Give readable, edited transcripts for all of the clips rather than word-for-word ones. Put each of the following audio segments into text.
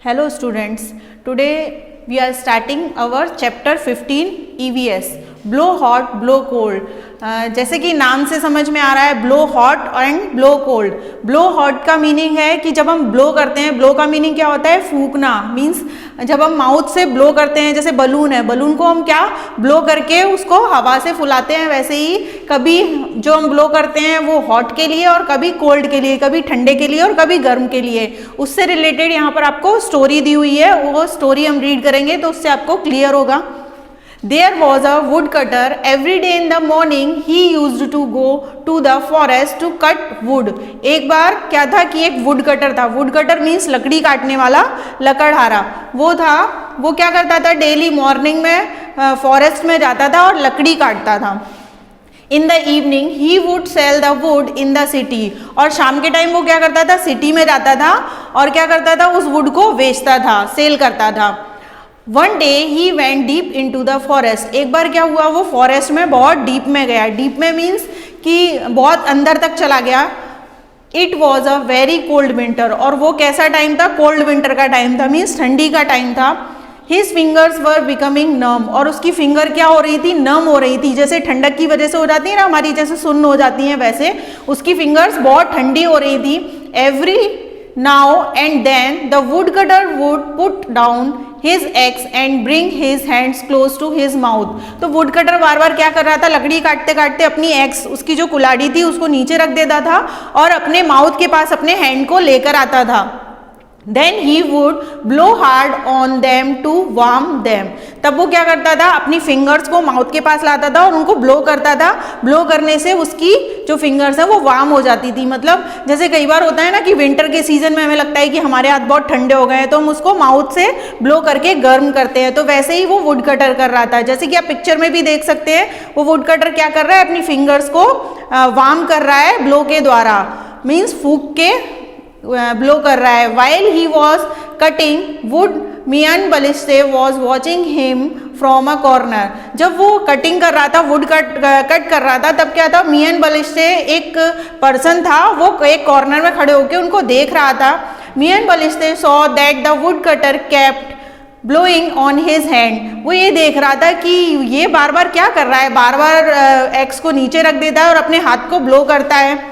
Hello students, today we are starting our chapter 15 EVS, blow hot, blow cold. जैसे कि नाम से समझ में आ रहा है blow hot and blow cold. Blow hot का मीनिंग है कि जब हम ब्लो करते हैं, ब्लो का मीनिंग क्या होता है? फूंकना. मीन्स जब हम माउथ से ब्लो करते हैं, जैसे बलून है, बलून को हम क्या ब्लो करके उसको हवा से फुलाते हैं, वैसे ही कभी जो हम ब्लो करते हैं वो हॉट के लिए और कभी कोल्ड के लिए, कभी ठंडे के लिए और कभी गर्म के लिए. उससे रिलेटेड यहाँ पर आपको स्टोरी दी हुई है, वो स्टोरी हम रीड करेंगे तो उससे आपको क्लियर होगा. There was a woodcutter. Every day in the morning he used to go to the forest to cut wood. एक बार क्या था कि एक वुडकटर था. वुडकटर मीन्स लकड़ी काटने वाला, लकड़हारा. वो था, वो क्या करता था? डेली मॉर्निंग में फॉरेस्ट में जाता था और लकड़ी काटता था. In the evening he would sell the wood in the city. और शाम के टाइम वो क्या करता था? सिटी में जाता था और क्या करता था? उस वुड को बेचता था, सेल करता था. One day he went deep into the forest. एक बार क्या हुआ? वो फॉरेस्ट में बहुत डीप में गया. डीप में मीन्स कि बहुत अंदर तक चला गया. It was a very cold winter. और वो कैसा टाइम था? कोल्ड विंटर का टाइम था, मीन्स ठंडी का टाइम था. हिज फिंगर्स वर बिकमिंग नम. और उसकी फिंगर क्या हो रही थी? नम हो रही थी. जैसे ठंडक की वजह से हो जाती है ना हमारी, जैसे सुन्न हो जाती हैं, वैसे उसकी फिंगर्स बहुत ठंडी हो रही थी. Every now and then the woodcutter would put down his axe and bring his hands close to his mouth. तो वुडकटर बार बार क्या कर रहा था? लकड़ी काटते काटते अपनी एक्स, उसकी जो कुल्हाड़ी थी, उसको नीचे रख देता था और अपने माउथ के पास अपने हैंड को लेकर आता था. Then he would blow hard on them to warm them. तब वो क्या करता था? अपनी फिंगर्स को माउथ के पास लाता था और उनको ब्लो करता था. ब्लो करने से उसकी जो फिंगर्स है वो वार्म हो जाती थी. मतलब जैसे कई बार होता है ना कि विंटर के सीजन में हमें लगता है कि हमारे हाथ बहुत ठंडे हो गए हैं, तो हम उसको माउथ से ब्लो करके गर्म करते हैं. तो वैसे ही वो वुड कटर कर रहा था. जैसे कि आप पिक्चर में भी देख सकते हैं, वो वुड कटर क्या कर रहा है? अपनी फिंगर्स को वार्म कर रहा है ब्लो के द्वारा, मीन्स फूंक के ब्लो कर रहा है. While he was cutting wood, Mian Balishte was watching him from a corner. जब वो कटिंग कर रहा था, वुड कट कर रहा था, तब क्या था? मियान बलिस्ते एक पर्सन था, वो एक कॉर्नर में खड़े होकर उनको देख रहा था. Mian Balishte saw that the wood cutter kept blowing on his hand. वो ये देख रहा था कि ये बार बार क्या कर रहा है? बार बार एक्स को नीचे रख देता है और अपने हाथ को ब्लो करता है.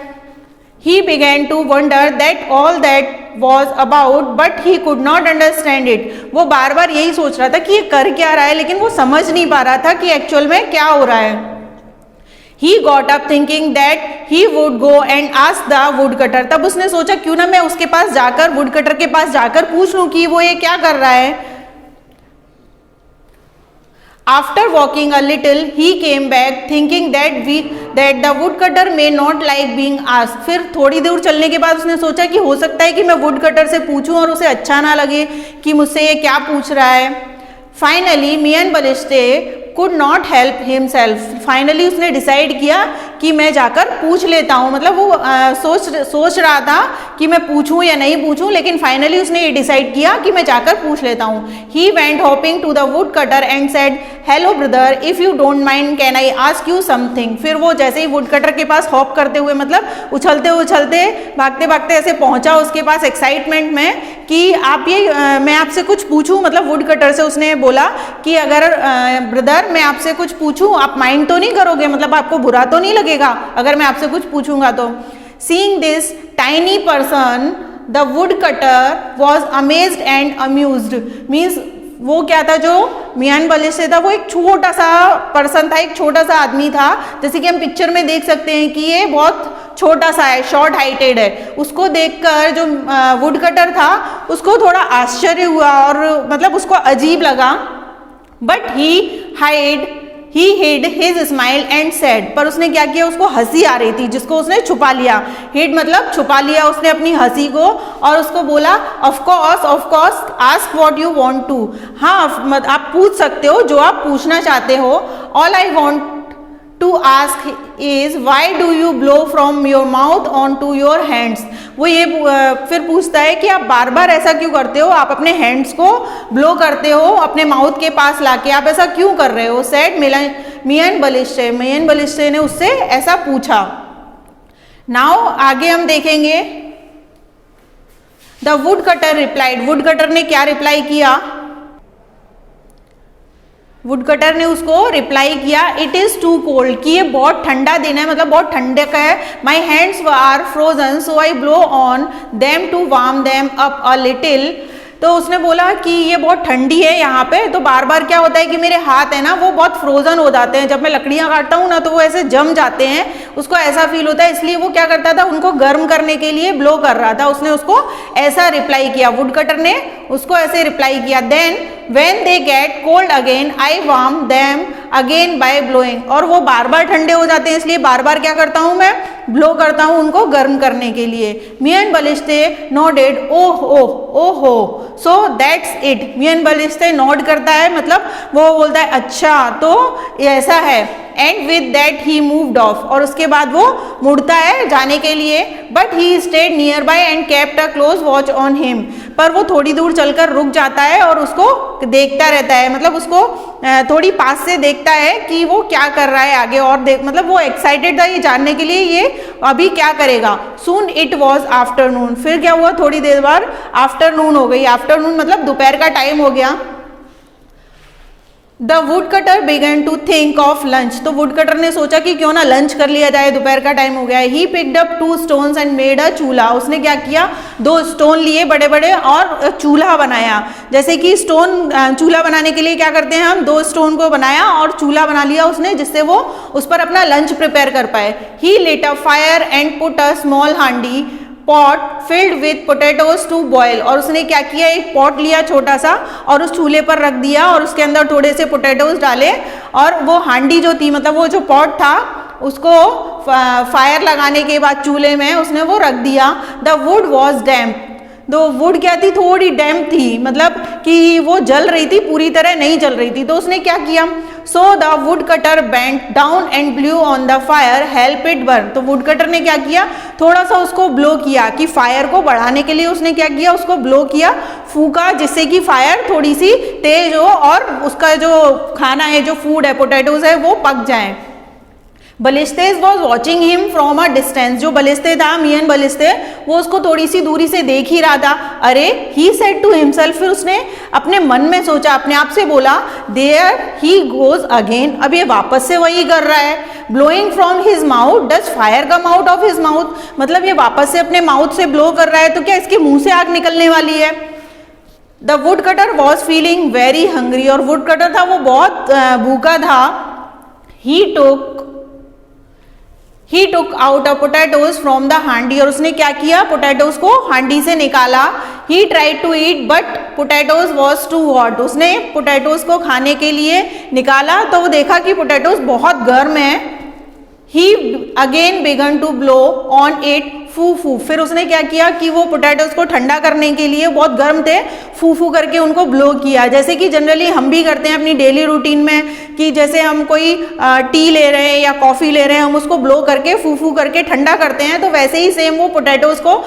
He began to wonder that all that was about, but he could not understand it. वो बार बार यही सोच रहा था कि ये कर क्या रहा है, लेकिन वो समझ नहीं पा रहा था कि एक्चुअल में क्या हो रहा है. He got up thinking that he would go and ask the woodcutter. तब उसने सोचा क्यों ना मैं उसके पास जाकर, वुडकटर के पास जाकर पूछ लूं कि वो ये क्या कर रहा है. After walking a little, he came back thinking that the woodcutter may not like being asked. फिर थोड़ी दूर चलने के बाद उसने सोचा कि हो सकता है कि मैं वुडकटर से पूछूं और उसे अच्छा ना लगे कि मुझसे ये क्या पूछ रहा है. Finally, Miyan बलिस्ते could not help himself. Finally उसने डिसाइड किया कि मैं जाकर पूछ लेता हूँ. मतलब वो सोच रहा था कि मैं पूछूं या नहीं पूछूं, लेकिन फाइनली उसने ये डिसाइड किया कि मैं जाकर पूछ लेता हूँ. He went hopping to the woodcutter and said, "Hello brother, if you don't mind, can I ask you something?" फिर वो जैसे ही वुडकटर के पास हॉप करते हुए, मतलब उछलते उछलते भागते भागते ऐसे पहुंचा उसके पास एक्साइटमेंट में कि आप ये मैं आपसे कुछ पूछूं. मतलब वुडकटर से उसने बोला कि अगर ब्रदर मैं आपसे कुछ पूछूं, आप माइंड तो नहीं करोगे? मतलब आपको बुरा तो नहीं लगेगा अगर मैं आपसे कुछ पूछूंगा तो. Seeing this tiny person, the woodcutter was amazed and amused. Means वो क्या था? जो मियान बलिस्ते था वो एक छोटा सा पर्सन था, एक छोटा सा आदमी था. जैसे कि हम पिक्चर में देख सकते हैं कि ये बहुत छोटा सा है, शॉर्ट हाइटेड है. उसको देखकर जो वुडकटर था उसको थोड़ा आश्चर्य हुआ और मतलब उसको अजीब लगा. But he hid his smile and said. पर उसने क्या किया? उसको हंसी आ रही थी जिसको उसने छुपा लिया. hid मतलब छुपा लिया उसने अपनी हंसी को और उसको बोला, of course ask what you want to. हाँ, आप पूछ सकते हो जो आप पूछना चाहते हो. All I want to ask is why do you blow from your mouth onto your hands. वो ये फिर पूछता है कि आप बार बार ऐसा क्यों करते हो? आप अपने हैंड्स को ब्लो करते हो अपने माउथ के पास लाके, आप ऐसा क्यों कर रहे हो? सेड मियान बलिस्ते ने उससे ऐसा पूछा. नाउ आगे हम देखेंगे the wood cutter replied, would cutter ने क्या रिप्लाई किया, वुड कटर ने उसको रिप्लाई किया, इट इज टू कोल्ड, कि ये बहुत ठंडा दिन है, मतलब बहुत ठंडे का है, my hands are frozen so I blow on them to warm them up a little. तो उसने बोला कि ये बहुत ठंडी है यहाँ पे, तो बार बार क्या होता है कि मेरे हाथ है ना वो बहुत फ्रोजन हो जाते हैं, जब मैं लकड़ियाँ काटता हूँ ना तो वो ऐसे जम जाते हैं, उसको ऐसा फील होता है, इसलिए वो क्या करता था, उनको गर्म करने के लिए ब्लो कर रहा था। उसने उसको ऐसा रिप्लाई किया, वुड कटर ने उसको ऐसे रिप्लाई किया, then when they get cold again I warm them again by blowing, और वो बार बार ठंडे हो जाते हैं इसलिए बार बार क्या करता हूँ मैं, ब्लो करता हूँ उनको गर्म करने के लिए। मी and बलिश्ते nodded, oh oh oh हो, so that's it. Me and Balishte nod करता है, मतलब वो बोलता है अच्छा तो ऐसा है, and with that he moved of, और उसके बाद वो मुड़ता है जाने के लिए, but he stayed near by and kept a close watch on him, पर वो थोड़ी दूर चलकर रुक जाता है और उसको देखता रहता है, मतलब उसको थोड़ी पास से देखता है कि वो क्या कर रहा है आगे, और देख मतलब वो एक्साइटेड था ये जानने के लिए ये अभी क्या करेगा। सून इट वॉज आफ्टरनून, फिर क्या हुआ, थोड़ी देर बाद आफ्टरनून हो गई, आफ्टरनून मतलब दोपहर का टाइम हो गया। The wood cutter began to think of lunch, तो वुड कटर ने सोचा कि क्यों ना लंच कर लिया जाए, दोपहर का टाइम हो गया है। He picked up 2 stones and made a चूल्हा, उसने क्या किया, 2 स्टोन लिए बड़े बड़े और चूल्हा बनाया। जैसे कि स्टोन चूल्हा बनाने के लिए क्या करते हैं हम, 2 स्टोन को बनाया और चूल्हा बना लिया उसने, जिससे वो उस पर अपना लंच प्रिपेयर कर पाए। He lit a fire and put a small handi pot filled with potatoes to boil, और उसने क्या किया, एक पॉट लिया छोटा सा और उस चूल्हे पर रख दिया और उसके अंदर थोड़े से पोटैटोज डाले, और वो हांडी जो थी, मतलब वो जो पॉट था उसको फायर लगाने के बाद चूल्हे में उसने वो रख दिया। द वुड वॉज डैम्प, दो वुड क्या थी, थोड़ी डैम्प थी, मतलब कि वो जल रही थी, पूरी तरह नहीं जल रही थी। तो उसने क्या किया, so the wood cutter bent down and blue on the fire help it burn, तो वुड कटर ने क्या किया, थोड़ा सा उसको ब्लो किया, कि फायर को बढ़ाने के लिए उसने क्या किया, उसको ब्लो किया, फूका, जिससे कि फायर थोड़ी सी तेज हो और उसका जो खाना है, जो फूड है, पोटैटोज है, वो पक जाए। Balishte was watching him from a distance, जो बलिश्ते था, मियन बलिश्ते, वो उसको थोड़ी सी दूरी से देख ही रहा था। अरे ही सेड टू हिमसेल्फ, फिर उसने अपने मन में सोचा, अपने आप से बोला, देयर ही गोज अगेन, अब ये वापस से वही कर रहा है। Blowing from his mouth does fire come out of his mouth, मतलब ये वापस से अपने माउथ से ब्लो कर रहा है, तो क्या इसके मुंह से आग निकलने वाली है। The wood cutter was feeling very hungry, और वुड कटर था वो बहुत भूखा था। He took out a potatoes from the handi, और उसने क्या किया, पोटैटोज को हांडी से निकाला। He tried to eat but potatoes was too hot, उसने पोटैटोज को खाने के लिए निकाला तो वो देखा कि पोटैटोज बहुत गर्म है। He again began to blow on it फू फू, फिर उसने क्या किया कि वो पोटैटोज को ठंडा करने के लिए, बहुत गर्म थे, फू फू करके उनको ब्लो किया, जैसे कि जनरली हम भी करते हैं अपनी डेली रूटीन में, कि जैसे हम कोई टी ले रहे हैं या कॉफ़ी ले रहे हैं, हम उसको ब्लो करके फू फू करके ठंडा करते हैं, तो वैसे ही सेम वो पोटैटोज को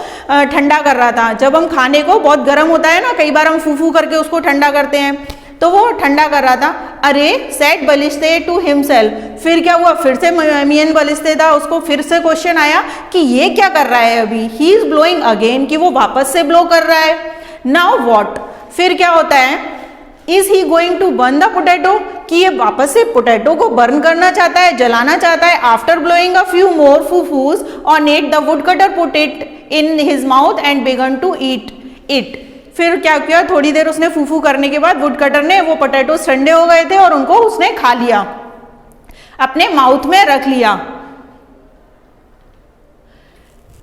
ठंडा कर रहा था। जब हम खाने को बहुत गर्म होता है ना, कई बार हम फू फू करके उसको ठंडा करते हैं, तो वो ठंडा कर रहा था। अरे सेड बलिश्ते टू हिमसेल्फ, फिर क्या हुआ, फिर से मियन बलिश्ते था, उसको फिर से क्वेश्चन आया कि ये क्या कर रहा है अभी। ही इज ब्लोइंग अगेन, कि वो वापस से ब्लो कर रहा है। नाउ व्हाट, फिर क्या होता है, is he going to burn the potato, कि ये वापस से पोटैटो को बर्न करना चाहता है, जलाना चाहता है। After blowing a few more फूफूज on it the wood cutter put it in his mouth and began to eat it, फिर क्या किया, थोड़ी देर उसने फूफू करने के बाद वुड कटर ने, वो पोटैटोज ठंडे हो गए थे और उनको उसने खा लिया, अपने माउथ में रख लिया।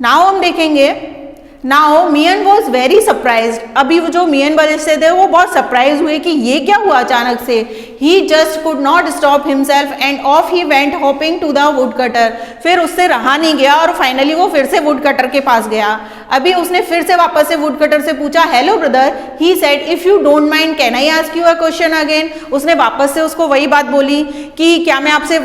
नाउ हम देखेंगे, नाउ मियन वॉज वेरी सरप्राइज्ड, अभी वो जो मियन बलिश्ते थे वो बहुत सरप्राइज हुए कि ये क्या हुआ अचानक से। He just could not stop himself and off he went hopping to the wood cutter, फिर उससे रहा नहीं गया और फाइनली वो फिर से वुड कटर के पास गया। अभी उसने फिर से वापस से वुड कटर से पूछा, hello brother, he said if you don't mind can I ask you a question again, उसने वापस से उसको वही बात बोली कि क्या मैं आपसे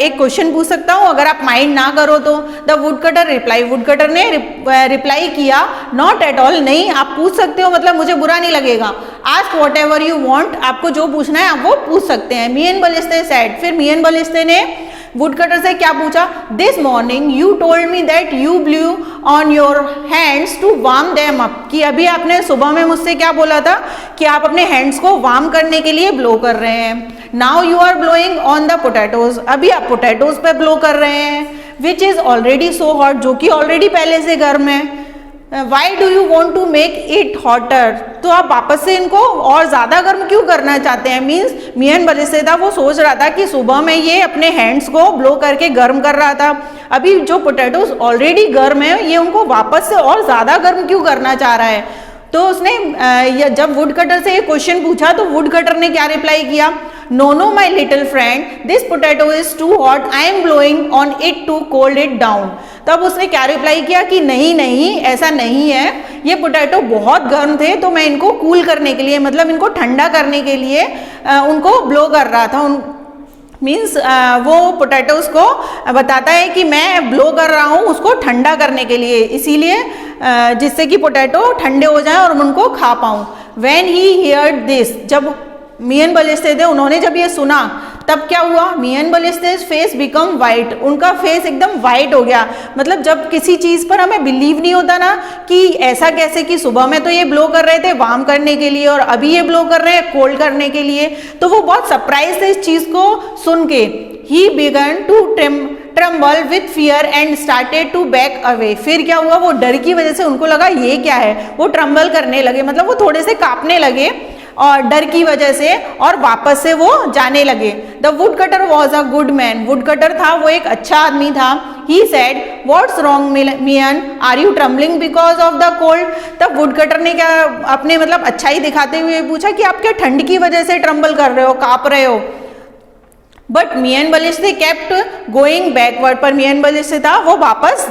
एक क्वेश्चन पूछ सकता हूँ अगर आप माइंड ना करो तो। The wood cutter reply, would cutter ने रिप्लाई किया, नॉट एट ऑल, नहीं आप पूछ सकते हो, मतलब मुझे बुरा नहीं लगेगा। Ask what ever you want, आपको जो पूछना है आप वो पूछ सकते हैं। मियन बलिश्ते सेड, फिर मियन बलिश्ते ने वुड कटर से क्या पूछा, this morning you told me that you blew on your hands to warm them up, कि अभी आपने सुबह में मुझसे क्या बोला था कि आप अपने हैंड्स को वार्म करने के लिए ब्लो कर रहे हैं। Now you are blowing on the potatoes, अभी आप पोटैटोज पे ब्लो कर रहे हैं, which is already so hot, जो कि ऑलरेडी पहले से गर्म है। Why do you want to make it hotter, तो आप वापस से इनको और ज़्यादा गर्म क्यों करना चाहते हैं। मीन्स मियान बलिस्तेदा वो सोच रहा था कि सुबह में ये अपने हैंड्स को ब्लो करके गर्म कर रहा था, अभी जो पोटैटोज ऑलरेडी गर्म है ये उनको वापस से और ज़्यादा गर्म क्यों करना चाह रहा है। तो उसने जब वुड कटर से ये क्वेश्चन पूछा तो वुड कटर ने क्या रिप्लाई किया, no no my little friend, this potato is too hot, I am blowing on it to cold it down. तब उसने क्या रिप्लाई किया कि नहीं नहीं ऐसा नहीं है, ये पोटैटो बहुत गर्म थे तो मैं इनको कूल करने के लिए, मतलब इनको ठंडा करने के लिए उनको ब्लो कर रहा था। मीन्स वो पोटैटोज को बताता है कि मैं ब्लो कर रहा हूँ उसको ठंडा करने के लिए, इसीलिए जिससे कि पोटैटो ठंडे हो जाएं और मैं उनको खा पाऊँ। व्हेन ही हियर्ड दिस, जब मियान बलिस्तेदा उन्होंने जब ये सुना तब क्या हुआ, मियान बलिस्तेदा फेस बिकम वाइट, उनका फेस एकदम वाइट हो गया। मतलब जब किसी चीज़ पर हमें बिलीव नहीं होता ना कि ऐसा कैसे, कि सुबह में तो ये ब्लो कर रहे थे वार्म करने के लिए और अभी ये ब्लो कर रहे हैं कोल्ड करने के लिए, तो वो बहुत सरप्राइज थे इस चीज़ को सुन के। He began to tremble with fear and started to back away, फिर क्या हुआ, वो डर की वजह से उनको लगा ये क्या है, वो ट्रम्बल करने लगे, मतलब वो थोड़े से कांपने लगे और डर की वजह से, और वापस से वो जाने लगे। The wood cutter was a good man, wood cutter था वो एक अच्छा आदमी था। He said what's wrong Mian, are you trembling because of the cold. तब वुड कटर ने क्या अपने मतलब अच्छाई दिखाते हुए पूछा कि आप क्या ठंड की वजह से ट्रम्बल कर रहे हो, कांप रहे हो। But Miyan बलिस्तेदा kept going backward, पर मियान बलिस्तेदा वो वापस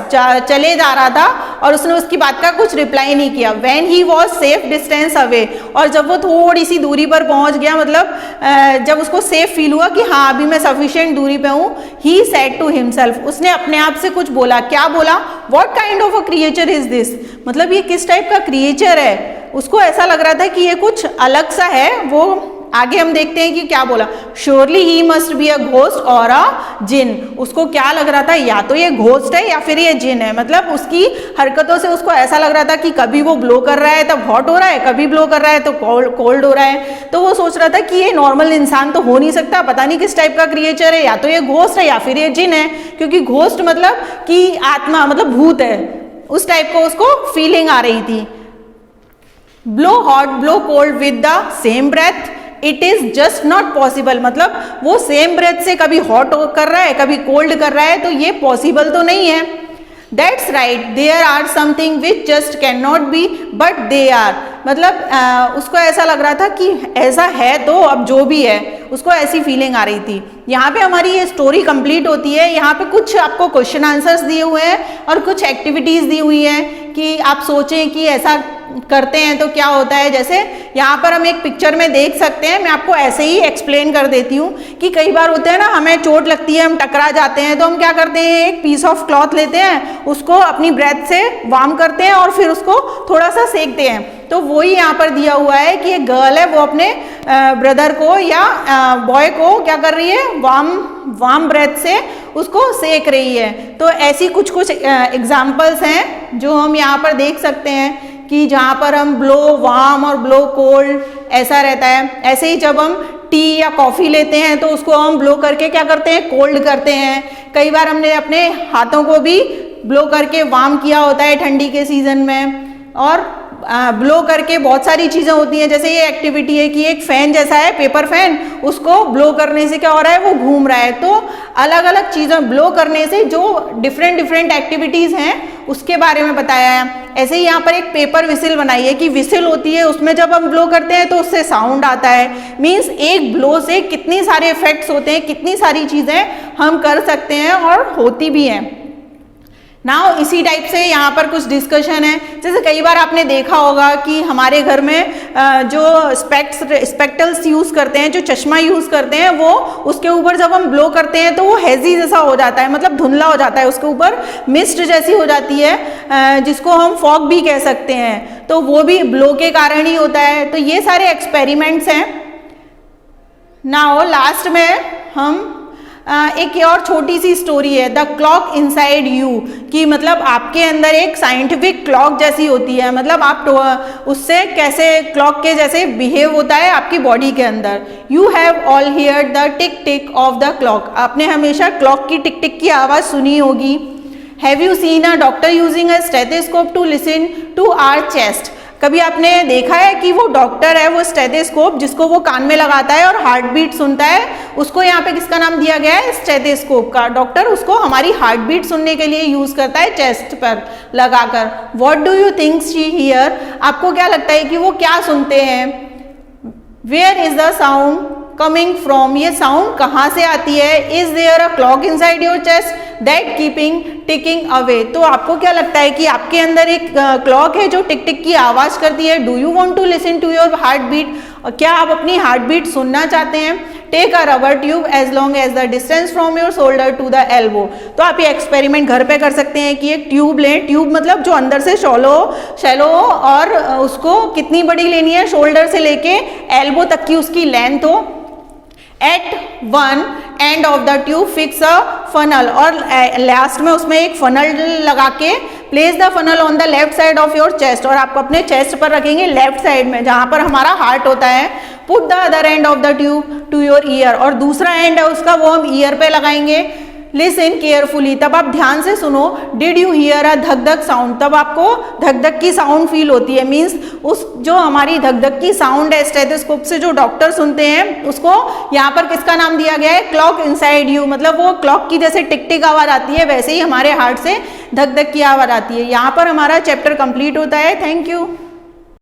चले जा रहा था और उसने उसकी बात का कुछ रिप्लाई नहीं किया। When he was safe distance away, और जब वो थोड़ी सी दूरी पर पहुंच गया, मतलब जब उसको सेफ फील हुआ कि हाँ अभी मैं सफिशिएंट दूरी पे हूँ, ही सेड टू हिमसेल्फ, उसने अपने आप से कुछ बोला। क्या बोला, what kind of a creature is this, मतलब ये किस टाइप का क्रिएचर है। उसको ऐसा लग रहा था कि ये कुछ अलग सा है। वो आगे हम देखते हैं कि क्या बोला, surely he must be a ghost और अ जिन, उसको क्या लग रहा था, या तो ये घोस्ट है या फिर ये जिन है। मतलब उसकी हरकतों से उसको ऐसा लग रहा था कि कभी वो ब्लो कर रहा है तब हॉट हो रहा है, कभी ब्लो कर रहा है तो कोल्ड हो रहा है। तो वो सोच रहा था कि ये नॉर्मल इंसान तो हो नहीं सकता, पता नहीं किस टाइप का क्रिएचर है, या तो ये घोस्ट है या फिर ये जिन है, क्योंकि घोस्ट मतलब कि आत्मा, मतलब भूत है, उस टाइप को उसको फीलिंग आ रही थी। Blow hot blow cold with the same breath, it is just not possible, मतलब वो सेम ब्रेथ से कभी हॉट कर रहा है कभी कोल्ड कर रहा है, तो ये पॉसिबल तो नहीं है। That's right, there are something which just can not be but they are, मतलब उसको ऐसा लग रहा था कि ऐसा है तो अब जो भी है, उसको ऐसी फीलिंग आ रही थी। यहाँ पे हमारी ये स्टोरी कंप्लीट होती है। यहाँ पे कुछ आपको क्वेश्चन आंसर्स दिए हुए हैं और कुछ एक्टिविटीज़ दी हुई हैं कि आप सोचें कि ऐसा करते हैं तो क्या होता है। जैसे यहाँ पर हम एक पिक्चर में देख सकते हैं, मैं आपको ऐसे ही एक्सप्लेन कर देती हूँ कि कई बार होता है ना, हमें चोट लगती है, हम टकरा जाते हैं, तो हम क्या करते हैं, एक पीस ऑफ क्लॉथ लेते हैं, उसको अपनी ब्रेथ से वार्म करते हैं और फिर उसको थोड़ा सा सेकते हैं। तो वही यहाँ पर दिया हुआ है कि एक गर्ल है, वो अपने ब्रदर को या बॉय को क्या कर रही है, वार्म ब्रेथ से उसको सेक रही है। तो ऐसी कुछ एग्जाम्पल्स हैं जो हम यहाँ पर देख सकते हैं कि जहाँ पर हम ब्लो वार्म और ब्लो कोल्ड ऐसा रहता है। ऐसे ही जब हम टी या कॉफ़ी लेते हैं तो उसको हम ब्लो करके क्या करते हैं, कोल्ड करते हैं। कई बार हमने अपने हाथों को भी ब्लो करके वार्म किया होता है ठंडी के सीज़न में। और ब्लो करके बहुत सारी चीज़ें होती हैं, जैसे ये एक्टिविटी है कि एक फ़ैन जैसा है, पेपर फैन, उसको ब्लो करने से क्या हो रहा है, वो घूम रहा है। तो अलग अलग चीज़ें ब्लो करने से जो डिफरेंट एक्टिविटीज़ हैं उसके बारे में बताया है। ऐसे ही यहाँ पर एक पेपर विसिल बनाई है कि विसिल होती है, उसमें जब हम ब्लो करते हैं तो उससे साउंड आता है। मीन्स एक ब्लो से कितनी सारे इफेक्ट्स होते हैं, कितनी सारी चीज़ें हम कर सकते हैं और होती भी हैं। नाउ इसी टाइप से यहाँ पर कुछ डिस्कशन है। जैसे कई बार आपने देखा होगा कि हमारे घर में जो स्पेक्टल्स यूज़ करते हैं, जो चश्मा यूज़ करते हैं, वो उसके ऊपर जब हम ब्लो करते हैं तो वो हेजी जैसा हो जाता है, मतलब धुंधला हो जाता है, उसके ऊपर मिस्ट जैसी हो जाती है, जिसको हम फॉग भी कह सकते हैं। तो वो भी ब्लो के कारण ही होता है। तो ये सारे एक्सपेरिमेंट्स हैं। नाउ लास्ट में हम एक और छोटी सी स्टोरी है, द क्लॉक इनसाइड यू, कि मतलब आपके अंदर एक साइंटिफिक क्लॉक जैसी होती है, मतलब आप उससे कैसे क्लॉक के जैसे बिहेव होता है आपकी बॉडी के अंदर। You have all here the tick tick of the clock, आपने हमेशा क्लॉक की टिक टिक की आवाज़ सुनी होगी। Have you seen a doctor using a stethoscope to listen to our chest, कभी आपने देखा है कि वो डॉक्टर है, वो स्टेथोस्कोप जिसको वो कान में लगाता है और हार्ट बीट सुनता है, उसको यहाँ पे किसका नाम दिया गया है, स्टेथोस्कोप का। डॉक्टर उसको हमारी हार्ट बीट सुनने के लिए यूज करता है चेस्ट पर लगाकर। What do you think she hear, आपको क्या लगता है कि वो क्या सुनते हैं। Where is the sound coming from, ये साउंड कहाँ से आती है। Is there a clock inside your chest that keeping ticking away, तो आपको क्या लगता है कि आपके अंदर एक क्लॉक है जो टिक टिक की आवाज करती है। Do you want to listen to your heart beat, क्या आप अपनी हार्ट बीट सुनना चाहते हैं। Take a rubber tube as long as the distance from your shoulder to the elbow, तो आप ये एक्सपेरिमेंट घर पे कर सकते हैं कि एक ट्यूब लें, ट्यूब मतलब जो अंदर से शैलो और उसको कितनी बड़ी लेनी है, शोल्डर से लेके एल्बो तक की उसकी लेंथ हो। At one end of the tube fix a funnel, और लास्ट में उसमें एक फनल लगा के place the funnel on the left side of your chest, और आप अपने चेस्ट पर रखेंगे लेफ्ट साइड में जहां पर हमारा हार्ट होता है। Put the other end of the tube to your ear, और दूसरा एंड है उसका वो हम ईयर पे लगाएंगे। लिसन केयरफुली, तब आप ध्यान से सुनो। डिड यू हियर अ धक धक साउंड, तब आपको धक धक की साउंड फील होती है, मीन्स उस जो हमारी धक धक की साउंड है स्टेथोस्कोप से जो डॉक्टर सुनते हैं उसको यहाँ पर किसका नाम दिया गया है, क्लॉक इनसाइड यू, मतलब वो क्लॉक की जैसे टिक टिक आवाज आती है वैसे ही हमारे हार्ट से धक धक की आवाज आती है। यहाँ पर हमारा चैप्टर कंप्लीट होता है। Thank you.